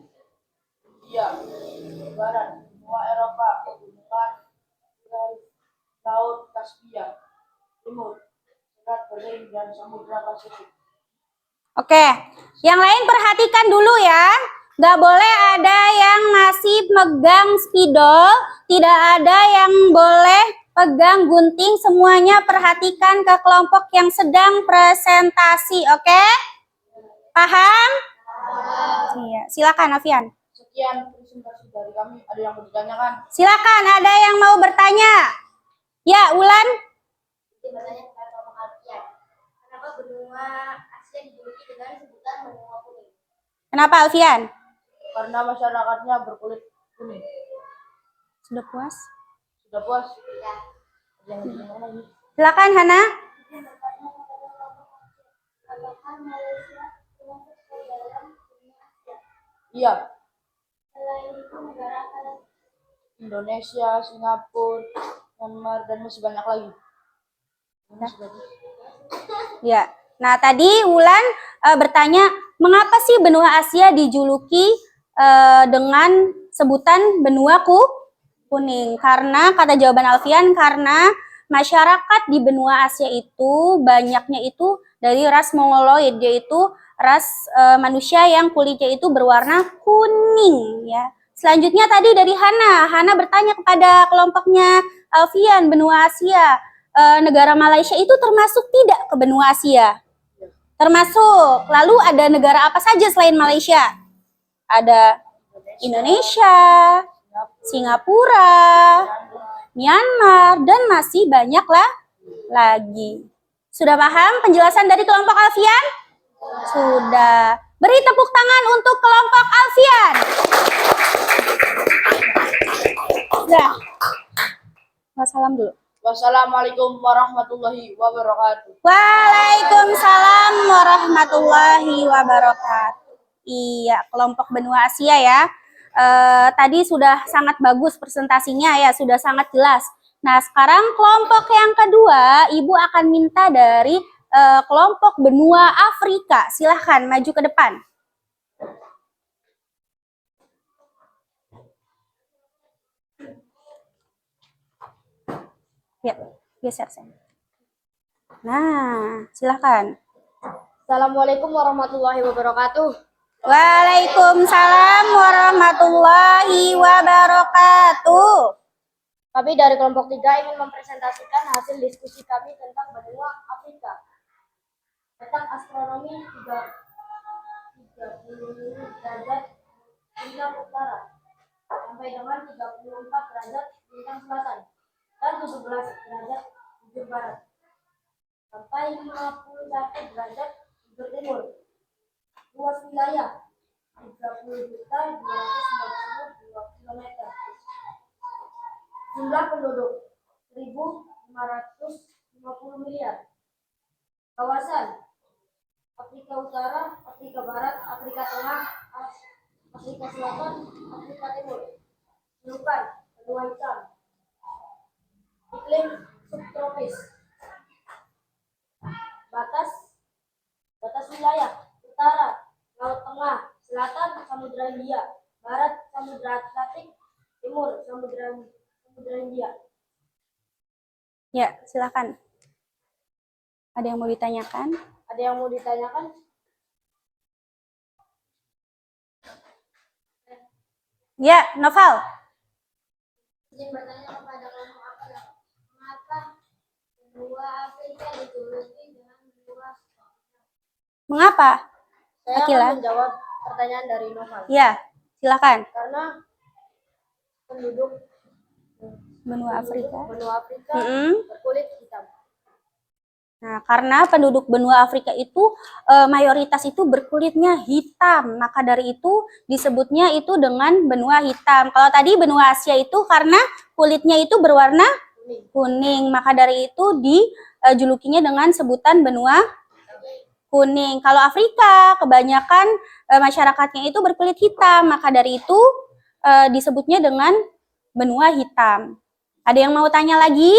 India Barat, benua Eropa, pegunungan Laut Kaspia Timur, Selat Bering, dan Samudra Pasifik. Oke, yang lain perhatikan dulu ya. Nggak boleh ada yang masih megang spidol, tidak ada yang boleh pegang gunting, semuanya perhatikan ke kelompok yang sedang presentasi, oke? Paham? Iya, silakan Afian. Sekian presentasi dari kami. Ada yang mau ditanyakan? Silakan, ada yang mau bertanya? Ya, Ulan. Bertanya kepada Pak Alfian. Kenapa benua Asia dijuluki dengan sebutan benua kuning? Kenapa Alfian? Karena masyarakatnya berkulit kuning. Sudah puas? Sudah puas? Jangan didengar lagi. Silakan Hana. Iya. Indonesia, Singapura, Myanmar, dan masih banyak lagi. Ya. Nah, tadi Wulan bertanya, mengapa sih benua Asia dijuluki dengan sebutan benua kuning? Karena kata jawaban Alfian, karena masyarakat di benua Asia itu banyaknya itu dari ras Mongoloid, yaitu ras manusia yang kulitnya itu berwarna kuning ya. Selanjutnya tadi dari Hana. Hana bertanya kepada kelompoknya Alfian, benua Asia. Negara Malaysia itu termasuk tidak ke benua Asia? Termasuk. Lalu ada negara apa saja selain Malaysia? Ada Indonesia, Singapura, Myanmar, dan masih banyak lagi. Sudah paham penjelasan dari kelompok Alfian? Sudah. Beri tepuk tangan untuk kelompok Alfian. Sudah. Wassalam dulu. Wassalamualaikum warahmatullahi wabarakatuh. Waalaikumsalam warahmatullahi wabarakatuh. Iya, kelompok benua Asia ya. Tadi sudah sangat bagus presentasinya ya, sudah sangat jelas. Nah, sekarang kelompok yang kedua, Ibu akan minta dari kelompok benua Afrika. Silahkan maju ke depan. Ya, geser saya. Nah, silahkan. Assalamualaikum warahmatullahi wabarakatuh. Waalaikumsalam warahmatullahi wabarakatuh. Kami dari kelompok 3 ingin mempresentasikan hasil diskusi kami tentang benua Afrika. Letak astronomi 30 derajat bintang utara sampai dengan 34 derajat bintang selatan dan 17 derajat bujur barat sampai 51 derajat bujur timur. Luas wilayah 30.292 km. Jumlah penduduk 1.550 miliar. Kawasan Afrika Utara, Afrika Barat, Afrika Tengah, Afrika Selatan, Afrika Timur. Julukan benua hitam. Iklim subtropis. Batas wilayah utara Laut Tengah, selatan Samudra Hindia, barat Samudra Atlantik, timur Samudra Hindia. Ya, silakan. Ada yang mau ditanyakan? Ada yang mau ditanyakan? Ya, Noval. Izin bertanya kepada kelompok Akila, mengapa benua Afrika dijuluki dengan benua? Mengapa? Saya Akila. akan menjawab pertanyaan dari Noval. Ya, silakan. Karena penduduk Benua Afrika. Berkulit hitam. Nah, karena penduduk benua Afrika itu mayoritas itu berkulitnya hitam, maka dari itu disebutnya itu dengan benua hitam. Kalau tadi benua Asia itu karena kulitnya itu berwarna kuning, maka dari itu dijulukinya dengan sebutan benua kuning. Kalau Afrika kebanyakan masyarakatnya itu berkulit hitam, maka dari itu disebutnya dengan benua hitam. Ada yang mau tanya lagi?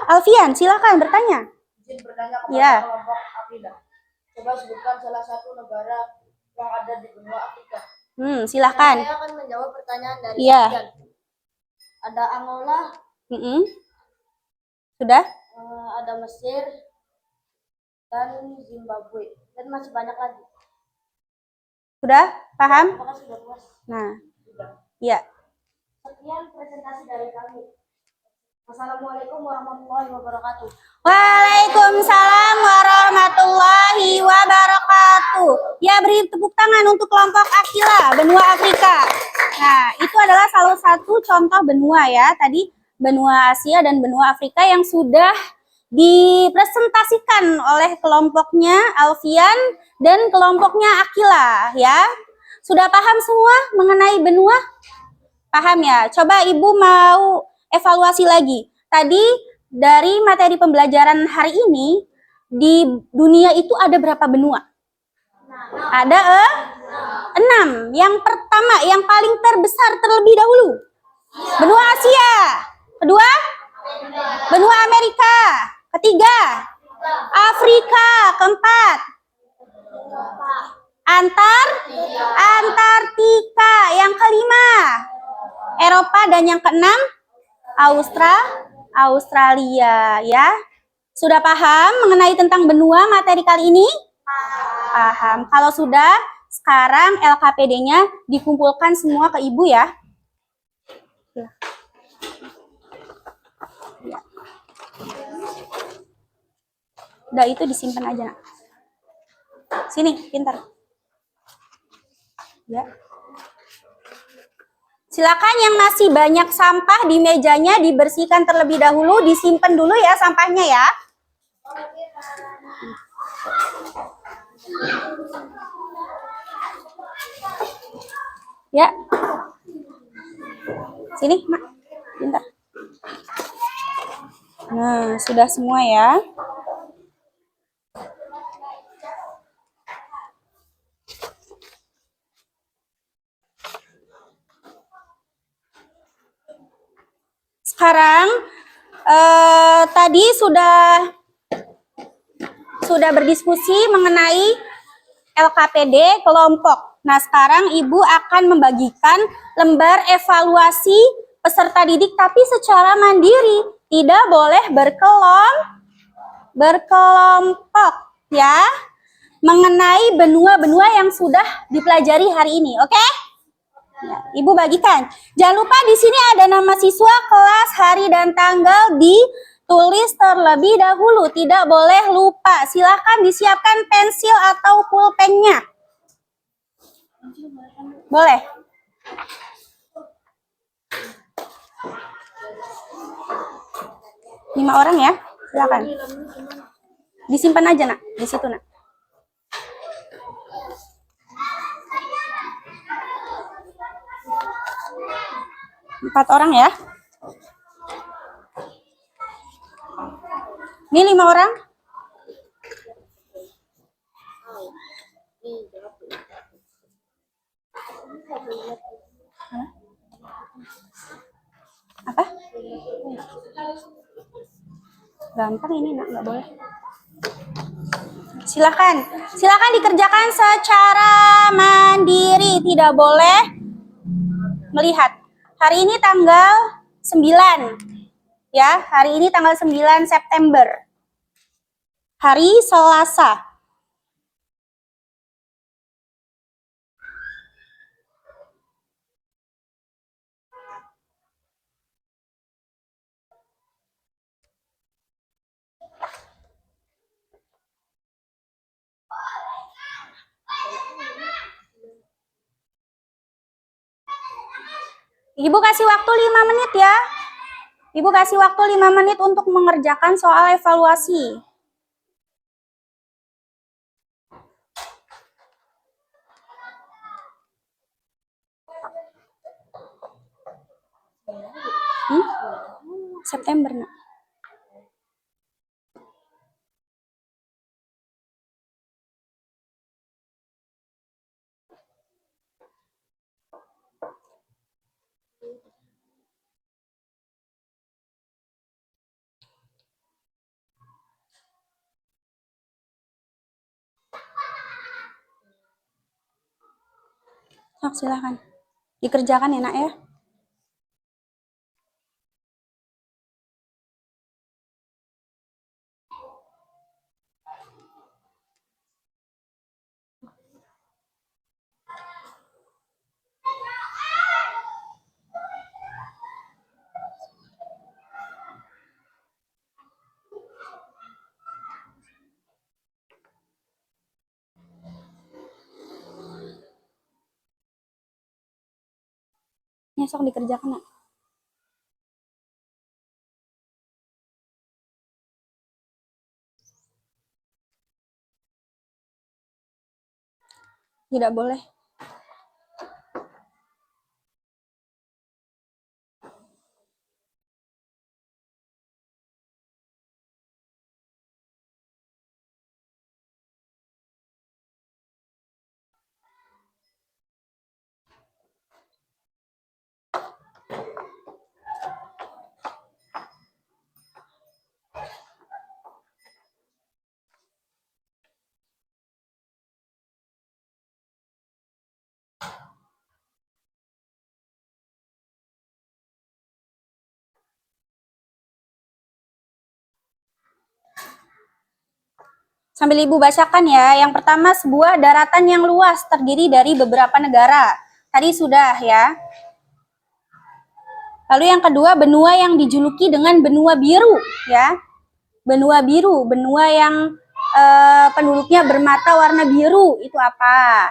Alfian, silakan bertanya. Izin bertanya kepada Ya. kelompok Afrika. Coba sebutkan salah satu negara yang ada di benua Afrika. Silakan. Saya akan menjawab pertanyaan dari Iya. Alfian. Ada Angola, Sudah? ada Mesir, dan Zimbabwe, dan masih banyak lagi. Sudah? Paham? Apakah sudah puas? Nah, Sudah. ya. Sekian presentasi dari kami. Wassalamualaikum warahmatullahi wabarakatuh. Waalaikumsalam warahmatullahi wabarakatuh. Ya, beri tepuk tangan untuk kelompok Akila, benua Afrika. Nah, itu adalah salah satu contoh benua ya. Tadi benua Asia dan benua Afrika yang sudah dipresentasikan oleh kelompoknya Alfian dan kelompoknya Akila ya. Sudah paham semua mengenai benua? Paham ya? Coba Ibu mau evaluasi lagi. Tadi dari materi pembelajaran hari ini, di dunia itu ada berapa benua? Ada 6. Yang pertama, yang paling terbesar terlebih dahulu. Benua Asia. Kedua, benua Amerika. Ketiga, Afrika. Keempat, Antartika. Yang kelima, Eropa. Dan yang keenam, Australia ya. Sudah paham mengenai tentang benua materi kali ini? Paham. Kalau sudah, sekarang LKPD-nya dikumpulkan semua ke Ibu ya. Udah, itu disimpan aja, Nak. Sini, pintar. Ya. Silakan yang masih banyak sampah di mejanya dibersihkan terlebih dahulu, disimpan dulu ya sampahnya ya. Ya. Sini, Mak. Pintar. Nah, sudah semua ya. Sekarang tadi sudah berdiskusi mengenai LKPD kelompok. Nah, sekarang Ibu akan membagikan lembar evaluasi peserta didik tapi secara mandiri, tidak boleh berkelompok ya, mengenai benua-benua yang sudah dipelajari hari ini. Oke? Ya, Ibu bagikan. Jangan lupa di sini ada nama siswa, kelas, hari dan tanggal ditulis terlebih dahulu. Tidak boleh lupa. Silakan disiapkan pensil atau pulpennya. Boleh. Lima orang ya. Silakan. Disimpan aja, Nak. Di situ, Nak. Empat orang ya. Ini 5 orang. Apa? Gampang ini, Nak, nggak boleh. Silakan dikerjakan secara mandiri, tidak boleh melihat. Hari ini tanggal 9. Ya, hari ini tanggal 9 September. Hari Selasa. Ibu kasih waktu 5 menit ya. Ibu kasih waktu 5 menit untuk mengerjakan soal evaluasi. September, Nak. Sok, silakan. Dikerjakan ya, Nak ya. Ya, sok dikerjakan, Nak. Tidak boleh. Sambil Ibu bacakan ya. Yang pertama, sebuah daratan yang luas terdiri dari beberapa negara. Tadi sudah ya. Lalu yang kedua, benua yang dijuluki dengan benua biru ya. Benua biru, benua yang penduduknya bermata warna biru, itu apa?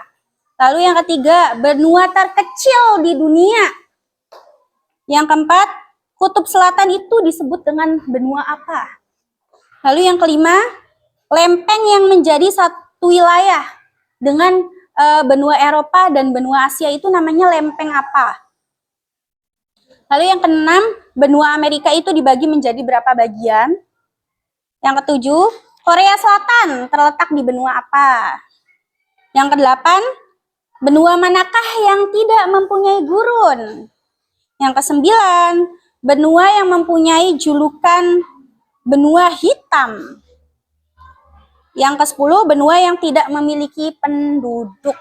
Lalu yang ketiga, benua terkecil di dunia. Yang keempat, kutub selatan itu disebut dengan benua apa? Lalu yang kelima, lempeng yang menjadi satu wilayah dengan benua Eropa dan benua Asia itu namanya lempeng apa? Lalu yang keenam, benua Amerika itu dibagi menjadi berapa bagian? Yang ketujuh, Korea Selatan terletak di benua apa? Yang kedelapan, benua manakah yang tidak mempunyai gurun? Yang kesembilan, benua yang mempunyai julukan benua hitam. Yang ke-10, benua yang tidak memiliki penduduk.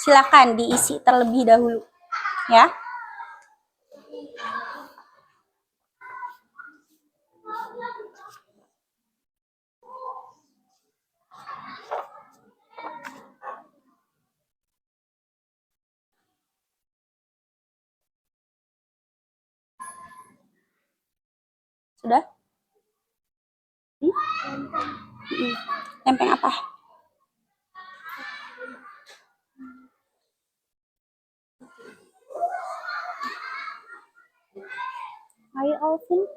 Silakan diisi terlebih dahulu, ya. Sudah? Lempeng apa? Ayo Alvin.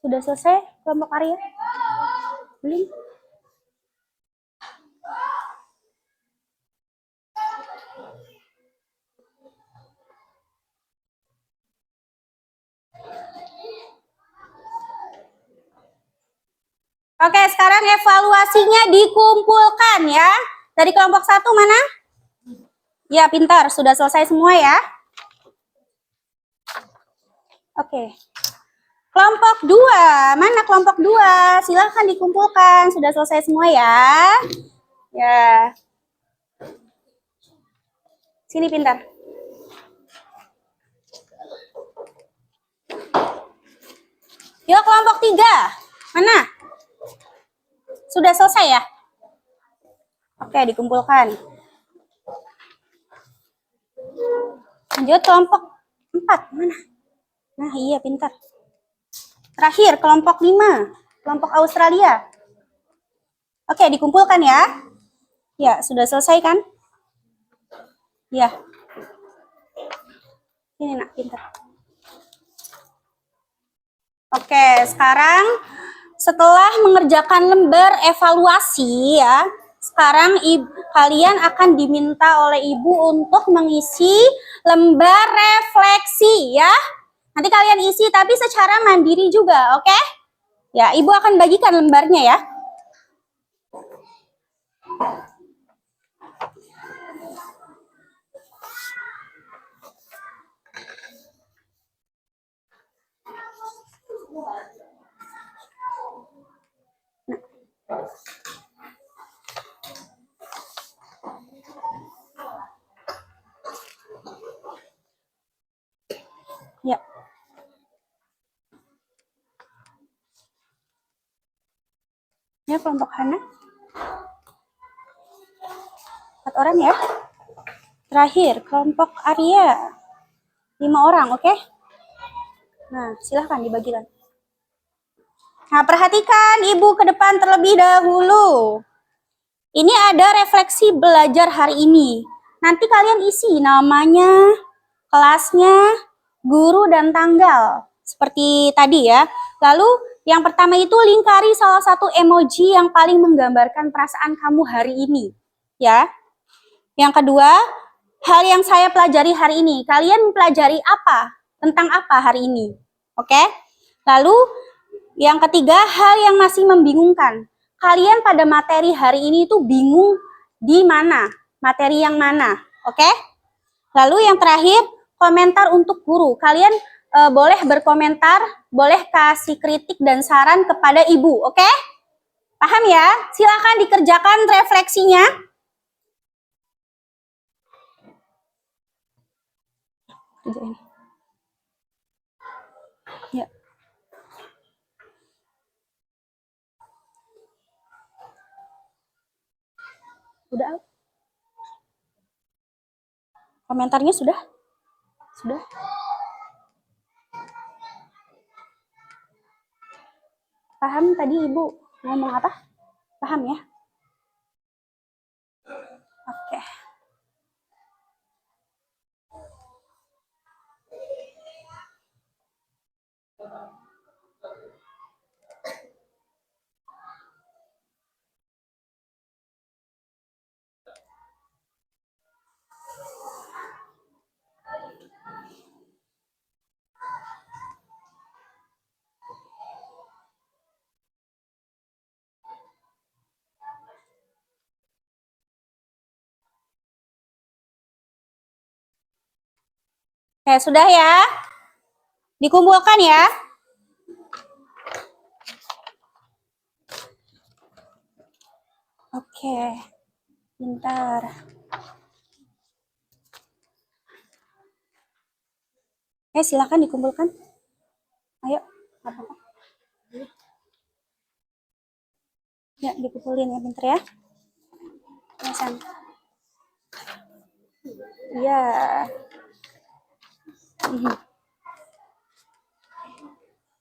Sudah selesai kelompok Arya? Belum? Oke, sekarang evaluasinya dikumpulkan ya. Dari kelompok 1 mana? Ya, pintar. Sudah selesai semua ya. Oke. Kelompok 2. Mana kelompok 2? Silahkan dikumpulkan. Sudah selesai semua ya. Ya. Sini pintar. Yuk kelompok 3. Mana? Sudah selesai ya? Oke, dikumpulkan. Lanjut kelompok 4. Mana? Nah, iya pintar. Terakhir, kelompok 5. Kelompok Australia. Oke, dikumpulkan ya. Ya, sudah selesai kan? Ya. Ini nak, pintar. Oke, sekarang setelah mengerjakan lembar evaluasi ya, sekarang kalian akan diminta oleh Ibu untuk mengisi lembar refleksi ya. Nanti kalian isi tapi secara mandiri juga, oke? Ya, Ibu akan bagikan lembarnya ya. Ya. Ya, kelompok Hana. 4 orang ya. Terakhir, kelompok Arya. 5 orang, oke? Nah, silahkan dibagikan. Nah, perhatikan Ibu ke depan terlebih dahulu. Ini ada refleksi belajar hari ini. Nanti kalian isi namanya, kelasnya, guru, dan tanggal. Seperti tadi ya. Lalu yang pertama itu lingkari salah satu emoji yang paling menggambarkan perasaan kamu hari ini. Ya. Yang kedua, hal yang saya pelajari hari ini. Kalian pelajari apa? Tentang apa hari ini? Oke? Lalu yang ketiga, hal yang masih membingungkan. Kalian pada materi hari ini tuh bingung di mana? Materi yang mana? Oke? Lalu yang terakhir, komentar untuk guru. Kalian boleh berkomentar, boleh kasih kritik dan saran kepada Ibu, oke? Paham ya? Silakan dikerjakan refleksinya. Kerjain. Ya. Udah? Komentarnya sudah? Sudah? Paham tadi Ibu ngomong apa? Paham ya? Oke. Oke, sudah ya? Dikumpulkan ya? Oke, pintar. Silakan dikumpulkan. Ayo, apa-apa. Ya, dikumpulin ya, pintar ya. Pesan. Iya.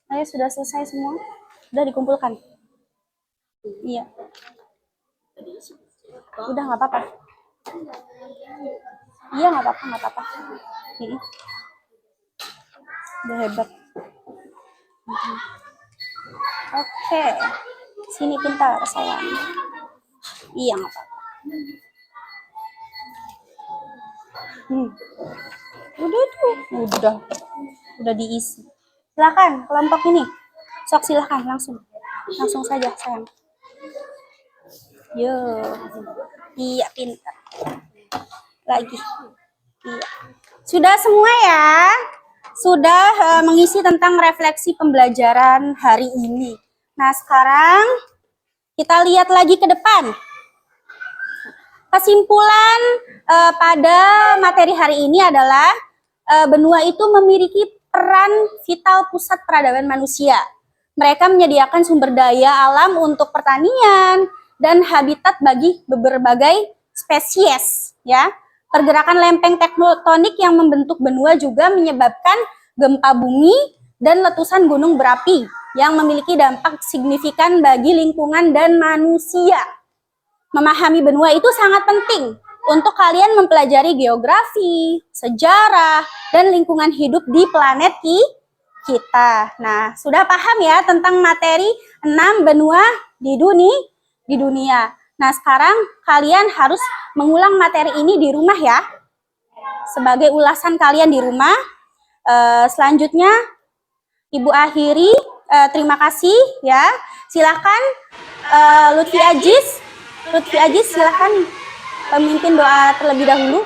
Ayo, sudah selesai semua? Sudah dikumpulkan? Iya. Udah, nggak apa-apa. Iya, nggak apa-apa, nggak apa-apa. Udah hebat. Oke. Sini pintar, sayang. Iya, nggak apa-apa. Udah tuh, udah diisi. Silakan kelompok ini. Sok silakan langsung saja sayang. Yo, iya pintar. Lagi, iya. Sudah semua ya. Sudah mengisi tentang refleksi pembelajaran hari ini. Nah sekarang kita lihat lagi ke depan. Kesimpulan pada materi hari ini adalah benua itu memiliki peran vital pusat peradaban manusia. Mereka menyediakan sumber daya alam untuk pertanian dan habitat bagi berbagai spesies. Ya, pergerakan lempeng tektonik yang membentuk benua juga menyebabkan gempa bumi dan letusan gunung berapi yang memiliki dampak signifikan bagi lingkungan dan manusia. Memahami benua itu sangat penting untuk kalian mempelajari geografi, sejarah, dan lingkungan hidup di planet kita. Nah, sudah paham ya tentang materi 6 benua di dunia. Nah, sekarang kalian harus mengulang materi ini di rumah ya. Sebagai ulasan kalian di rumah. Selanjutnya, Ibu akhiri. Terima kasih ya. Silakan Lutfi Aziz, silakan memimpin doa terlebih dahulu.